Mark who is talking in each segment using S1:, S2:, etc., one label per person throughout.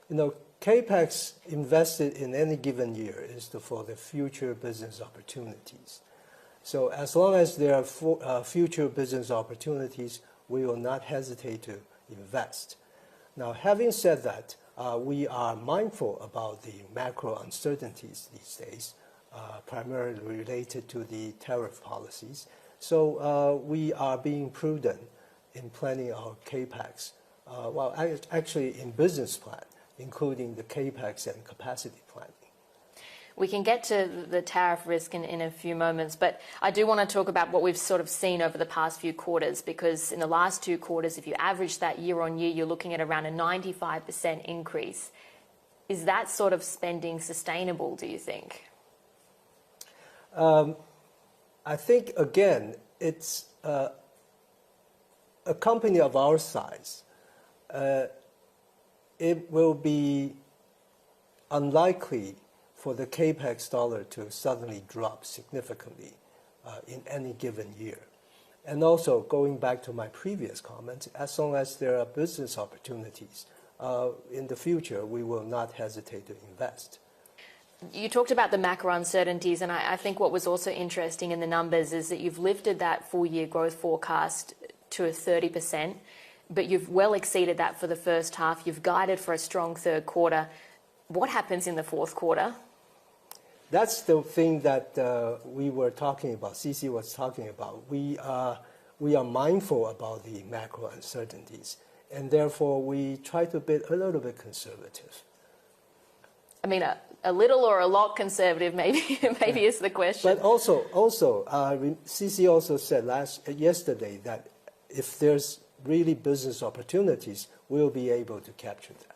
S1: CapEx invested in any given year is for the future business opportunities. So as long as there are future business opportunities, we will not hesitate to invest. Now, having said that, we are mindful about the macro uncertainties these days, primarily related to the tariff policies. So we are being prudent in planning our CapEx. Well, actually in business plan, including the CapEx and capacity planning.
S2: We can get to the tariff risk in a few moments, but I do want to talk about what we've sort of seen over the past few quarters, because in the last 2 quarters, if you average that year on year, you're looking at around a 95% increase. Is that sort of spending sustainable, do you think?
S1: I think, again, it's a company of our size. It will be unlikely for the CapEx dollar to suddenly drop significantly in any given year. And also, going back to my previous comments, as long as there are business opportunities in the future, we will not hesitate to invest.
S2: You talked about the macro uncertainties, and I think what was also interesting in the numbers is that you've lifted that full-year growth forecast to a 30%, but you've well exceeded that for the first half. You've guided for a strong third quarter. What happens in the fourth quarter?
S1: That's the thing that we were talking about, CC was talking about. We are mindful about the macro uncertainties, and therefore we try to be a little bit conservative.
S2: I mean, a little or a lot conservative, maybe is the question.
S1: But also, CC also said yesterday that if there's really business opportunities, we'll be able to capture that.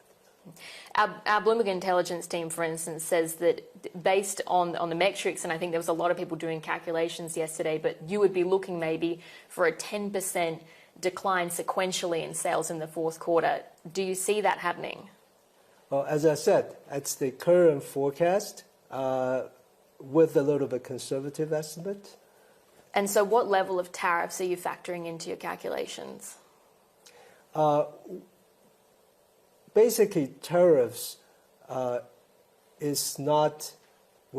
S2: Our Bloomberg Intelligence team, for instance, says that based on the metrics, and I think there was a lot of people doing calculations yesterday, but you would be looking maybe for a 10% decline sequentially in sales in the fourth quarter. Do you see that happening?
S1: Well, as I said, it's the current forecast with a little bit conservative estimate.
S2: And so what level of tariffs are you factoring into your calculations?
S1: Basically, tariffs will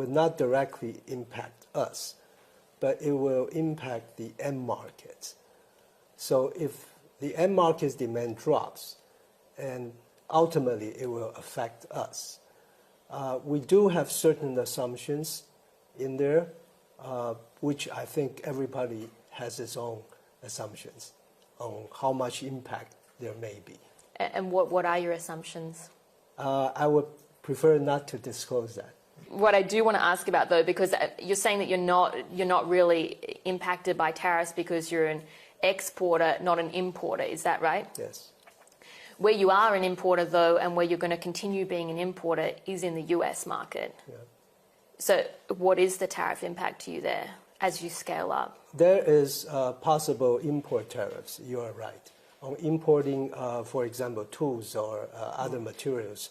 S1: not directly impact us, but it will impact the end markets. So if the end markets demand drops, and ultimately it will affect us. We do have certain assumptions in there, which I think everybody has its own assumptions on how much impact there may be.
S2: And what are your assumptions?
S1: I would prefer not to disclose that.
S2: What I do want to ask about, though, because you're saying that you're not really impacted by tariffs because you're an exporter, not an importer. Is that right?
S1: Yes.
S2: Where you are an importer, though, and where you're going to continue being an importer is in the US market.
S1: Yeah.
S2: So what is the tariff impact to you there as you scale up?
S1: There is possible import tariffs. You are right. On importing, for example, tools or other materials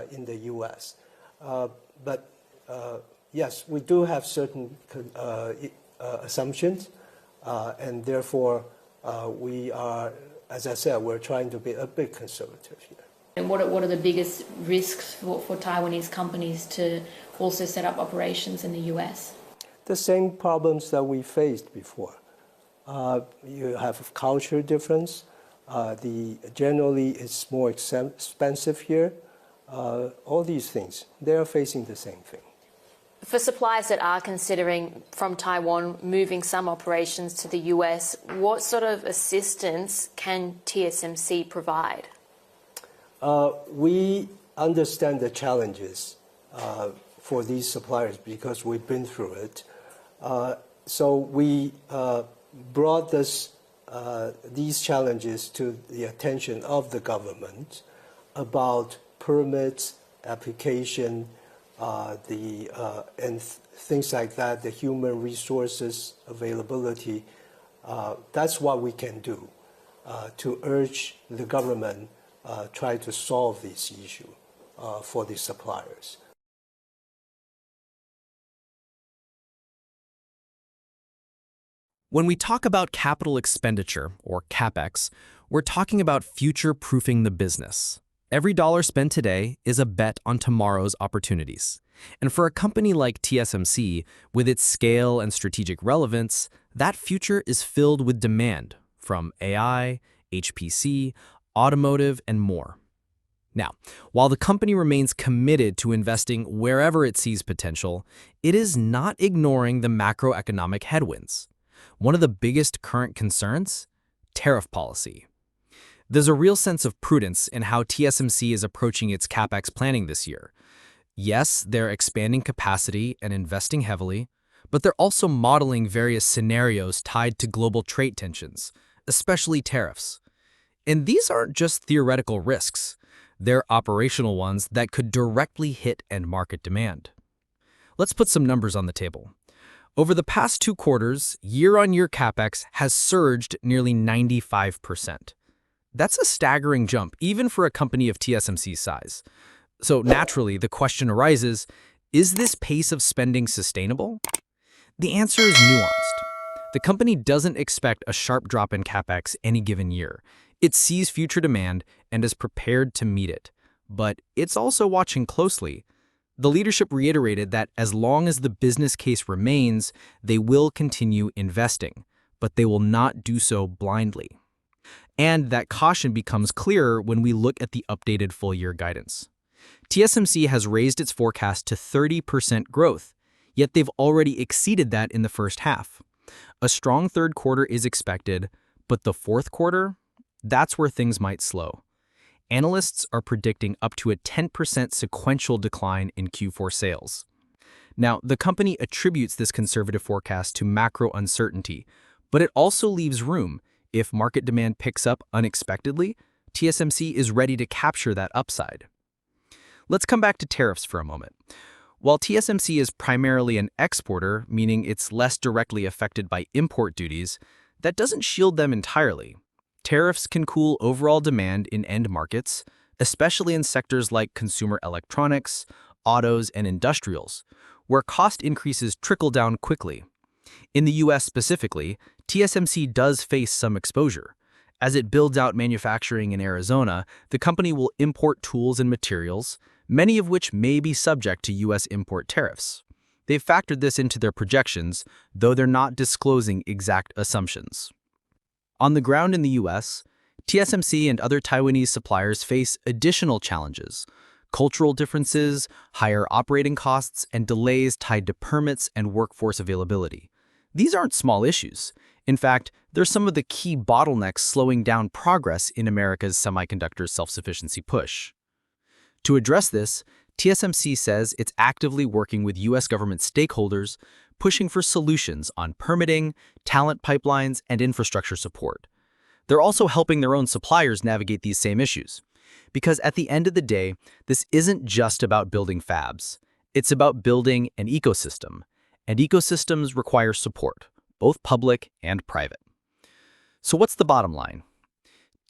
S1: in the U.S. But yes, we do have certain assumptions, and therefore we are, as I said, we're trying to be a bit conservative here.
S2: And what are the biggest risks for Taiwanese companies to also set up operations in the U.S.?
S1: The same problems that we faced before. You have culture difference. Generally, it's more expensive here. All these things, they are facing the same thing.
S2: For suppliers that are considering from Taiwan moving some operations to the US, what sort of assistance can TSMC provide?
S1: We understand the challenges for these suppliers because we've been through it. So we brought these challenges to the attention of the government about permits, application, and things like that, the human resources availability. That's what we can do to urge the government try to solve this issue for the suppliers.
S3: When we talk about capital expenditure, or CapEx, we're talking about future-proofing the business. Every dollar spent today is a bet on tomorrow's opportunities. And for a company like TSMC, with its scale and strategic relevance, that future is filled with demand from AI, HPC, automotive, and more. Now, while the company remains committed to investing wherever it sees potential, it is not ignoring the macroeconomic headwinds. One of the biggest current concerns? Tariff policy. There's a real sense of prudence in how TSMC is approaching its CapEx planning this year. Yes, they're expanding capacity and investing heavily, but they're also modeling various scenarios tied to global trade tensions, especially tariffs. And these aren't just theoretical risks. They're operational ones that could directly hit end market demand. Let's put some numbers on the table. Over the past 2 quarters, year-on-year CapEx has surged nearly 95%. That's a staggering jump, even for a company of TSMC's size. So naturally, the question arises, is this pace of spending sustainable? The answer is nuanced. The company doesn't expect a sharp drop in CapEx any given year. It sees future demand and is prepared to meet it. But it's also watching closely. The leadership reiterated that as long as the business case remains, they will continue investing, but they will not do so blindly. And that caution becomes clearer when we look at the updated full-year guidance. TSMC has raised its forecast to 30% growth, yet they've already exceeded that in the first half. A strong third quarter is expected, but the fourth quarter? That's where things might slow. Analysts are predicting up to a 10% sequential decline in Q4 sales. Now, the company attributes this conservative forecast to macro uncertainty, but it also leaves room. If market demand picks up unexpectedly, TSMC is ready to capture that upside. Let's come back to tariffs for a moment. While TSMC is primarily an exporter, meaning it's less directly affected by import duties, that doesn't shield them entirely. Tariffs can cool overall demand in end markets, especially in sectors like consumer electronics, autos, and industrials, where cost increases trickle down quickly. In the US specifically, TSMC does face some exposure. As it builds out manufacturing in Arizona, the company will import tools and materials, many of which may be subject to US import tariffs. They've factored this into their projections, though they're not disclosing exact assumptions. On the ground in the US, TSMC and other Taiwanese suppliers face additional challenges: cultural differences, higher operating costs, and delays tied to permits and workforce availability. These aren't small issues. In fact, they're some of the key bottlenecks slowing down progress in America's semiconductor self-sufficiency push. To address this, TSMC says it's actively working with US government stakeholders, pushing for solutions on permitting, talent pipelines, and infrastructure support. They're also helping their own suppliers navigate these same issues. Because at the end of the day, this isn't just about building fabs. It's about building an ecosystem. And ecosystems require support, both public and private. So what's the bottom line?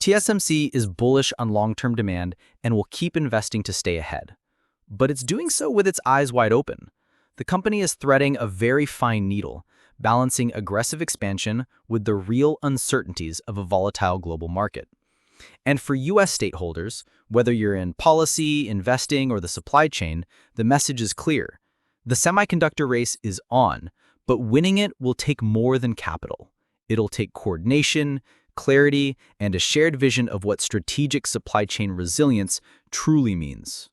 S3: TSMC is bullish on long-term demand and will keep investing to stay ahead. But it's doing so with its eyes wide open. The company is threading a very fine needle, balancing aggressive expansion with the real uncertainties of a volatile global market. And for US stakeholders, whether you're in policy, investing, or the supply chain, the message is clear. The semiconductor race is on, but winning it will take more than capital. It'll take coordination, clarity, and a shared vision of what strategic supply chain resilience truly means.